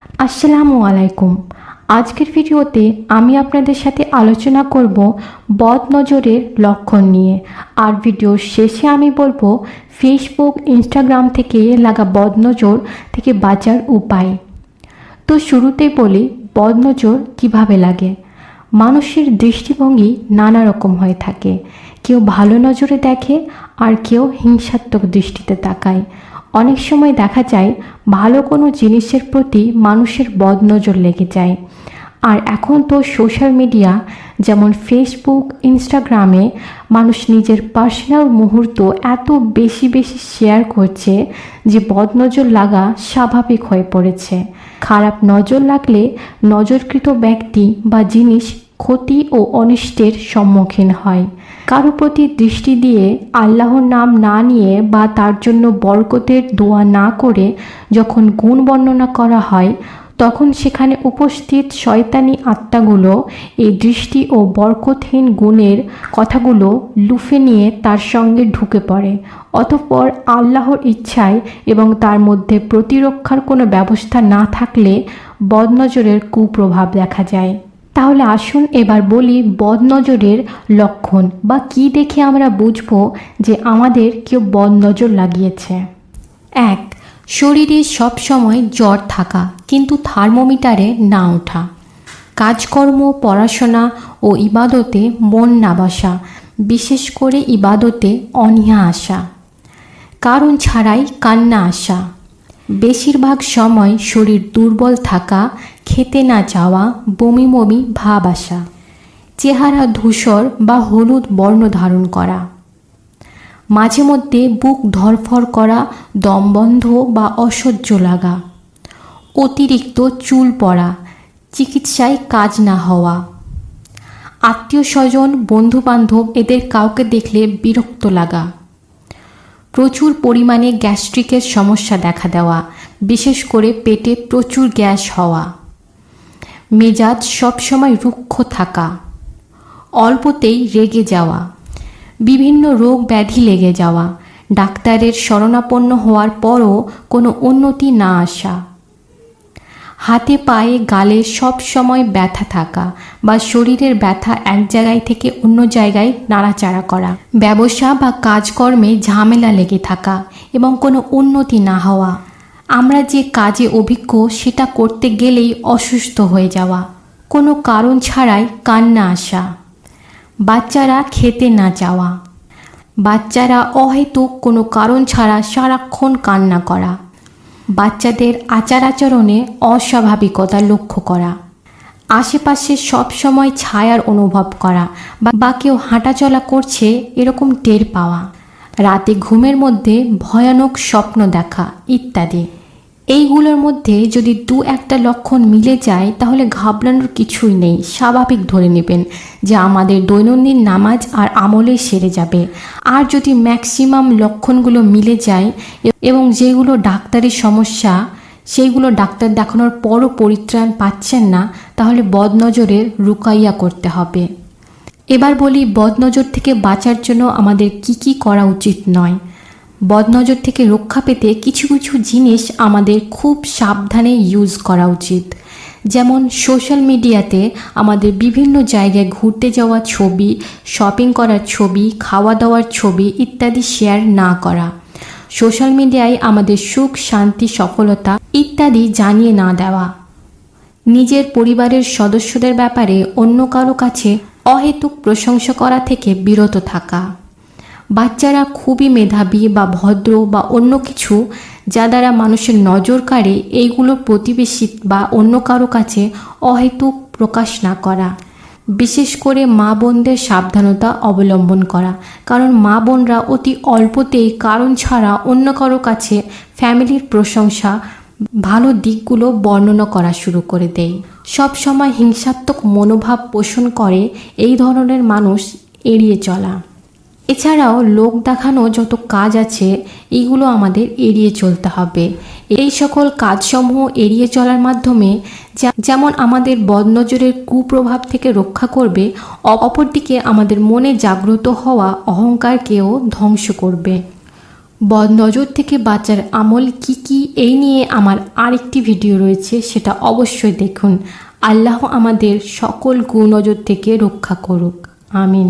আসসালামু আলাইকুম। আজকের ভিডিওতে আমি আপনাদের সাথে আলোচনা করব বদনজরের লক্ষণ নিয়ে। আর ভিডিওর শেষে আমি বলবো ফেসবুক ইনস্টাগ্রাম থেকে লাগা বদনজর থেকে বাঁচার উপায়। তো শুরুতেই বলি বদনজর কিভাবে লাগে। মানুষের দৃষ্টিভঙ্গি নানা রকম হয়ে থাকে। কেউ ভালো নজরে দেখে আর কেউ হিংসাত্মক দৃষ্টিতে তাকায়। অনেক সময় দেখা যায় ভালো কোনো জিনিসের প্রতি মানুষের বদনজর লেগে যায়। আর এখন তো সোশ্যাল মিডিয়া যেমন ফেসবুক ইনস্টাগ্রামে মানুষ নিজের পার্সোনাল মুহূর্ত এত বেশি শেয়ার করছে যে বদনজর লাগা স্বাভাবিক হয়ে পড়েছে। খারাপ নজর লাগলে নজরকৃত ব্যক্তি বা জিনিস ক্ষতি ও অনিষ্টের সম্মুখীন হয়। কারো প্রতি দৃষ্টি দিয়ে আল্লাহর নাম না নিয়ে বা তার জন্য বরকতের দোয়া না করে যখন গুণ বর্ণনা করা হয়, তখন সেখানে উপস্থিত শয়তানি আত্মাগুলো এই দৃষ্টি ও বরকতহীন গুণের কথাগুলো লুফে নিয়ে তার সঙ্গে ঢুকে পড়ে। অতঃপর আল্লাহর ইচ্ছায় এবং তার মধ্যে প্রতিরক্ষার কোনো ব্যবস্থা না থাকলে বদনজরের কুপ্রভাব দেখা যায়। তাহলে আসুন এবার বলি বদনজরের লক্ষণ বা কি দেখে আমরা বুঝব যে আমাদের কেউ বদনজর লাগিয়েছে। 1. শরীরে সবসময় জ্বর থাকা কিন্তু থার্মোমিটারে না ওঠা। কাজকর্ম, পড়াশোনা ও ইবাদতে মন না বসা, বিশেষ করে ইবাদতে অনীহা আসা। কারণ ছাড়াই কান্না আসা। বেশিরভাগ সময় শরীর দুর্বল থাকা, খেতে না চাওয়া, বমি বমি ভাব আসা। চেহারা ধূসর বা হলুদ বর্ণ ধারণ করা। মাঝে মধ্যে বুক ধড়ফড় করা, দম বন্ধ বা অসহ্য লাগা। অতিরিক্ত চুল পড়া, চিকিৎসায় কাজ না হওয়া। আত্মীয় স্বজন, বন্ধুবান্ধব এদের কাউকে দেখলে বিরক্ত লাগা। প্রচুর পরিমাণে গ্যাস্ট্রিকের সমস্যা দেখা দেওয়া, বিশেষ করে পেটে প্রচুর গ্যাস হওয়া। মেজাজ সবসময় রুক্ষ থাকা। অল্পতেই রেগে যাওয়া। বিভিন্ন রোগ ব্যাধি লেগে যাওয়া। ডাক্তারের শরণাপন্ন হওয়ার পরও কোনো উন্নতি না আসা। হাতে পায়ে গালে সব সময় ব্যথা থাকা বা শরীরের ব্যথা এক জায়গায় থেকে অন্য জায়গায় নাড়াচাড়া করা। ব্যবসা বা কাজকর্মে ঝামেলা লেগে থাকা এবং কোনো উন্নতি না হওয়া। আমরা যে কাজে অভিজ্ঞ সেটা করতে গেলেই অসুস্থ হয়ে যাওয়া। কোনো কারণ ছাড়াই কান্না আসা। বাচ্চারা খেতে না চাওয়া। বাচ্চারা অহেতুক কোনো কারণ ছাড়া সারাক্ষণ কান্না করা। বাচ্চাদের আচার আচরণে অস্বাভাবিকতা লক্ষ্য করা। আশেপাশে সবসময় ছায়ার অনুভব করা বা কেউ হাঁটাচলা করছে এরকম টের পাওয়া। রাতে ঘুমের মধ্যে ভয়ানক স্বপ্ন দেখা ইত্যাদি। এইগুলোর মধ্যে যদি দু একটা লক্ষণ মিলে যায় তাহলে ঘাবড়ানোর কিছুই নেই, স্বাভাবিক ধরে নেবেন যে আমাদের দৈনন্দিন নামাজ আর আমলে সেরে যাবে। আর যদি ম্যাক্সিমাম লক্ষণগুলো মিলে যায় এবং যেগুলো ডাক্তারি সমস্যা সেইগুলো ডাক্তার দেখানোর পরও পরিত্রাণ পাচ্ছেন না, তাহলে বদনজরের রুকাইয়া করতে হবে। এবার বলি বদনজর থেকে বাঁচার জন্য আমাদের কি করা উচিত নয়। বদনজর থেকে রক্ষা পেতে কিছু জিনিস আমাদের খুব সাবধানে ইউজ করা উচিত। যেমন সোশ্যাল মিডিয়াতে আমাদের বিভিন্ন জায়গায় ঘুরতে যাওয়া ছবি, শপিং করার ছবি, খাওয়া দাওয়ার ছবি ইত্যাদি শেয়ার না করা। সোশ্যাল মিডিয়ায় আমাদের সুখ, শান্তি, সফলতা ইত্যাদি জানিয়ে না দেওয়া। নিজের পরিবারের সদস্যদের ব্যাপারে অন্য কারো কাছে অহেতুক প্রশংসা করা থেকে বিরত থাকা। বাচ্চারা খুবই মেধাবী বা ভদ্র বা অন্য কিছু যা দ্বারা মানুষের নজর কাড়ে এইগুলো প্রতিবেশী বা অন্য কারো কাছে অহেতুক প্রকাশ না করা। বিশেষ করে মা বোনদের সাবধানতা অবলম্বন করা, কারণ মা বোনরা অতি অল্পতেই কারণ ছাড়া অন্য কারো কাছে ফ্যামিলির প্রশংসা, ভালো দিকগুলো বর্ণনা করা শুরু করে দেয়। সব সময় হিংসাত্মক মনোভাব পোষণ করে এই ধরনের মানুষ এড়িয়ে চলা। এছাড়াও লোক দেখানো যত কাজ আছে এইগুলো আমাদের এড়িয়ে চলতে হবে। এই সকল কাজসমূহ এড়িয়ে চলার মাধ্যমে যেমন আমাদের বদনজরের কুপ্রভাব থেকে রক্ষা করবে, অপরদিকে আমাদের মনে জাগ্রত হওয়া অহংকারকেও ধ্বংস করবে। বদনজর থেকে বাঁচার আমল কি কি এই নিয়ে আমার আরেকটি ভিডিও রয়েছে, সেটা অবশ্যই দেখুন। আল্লাহ আমাদের সকল কুনজর থেকে রক্ষা করুক, আমিন।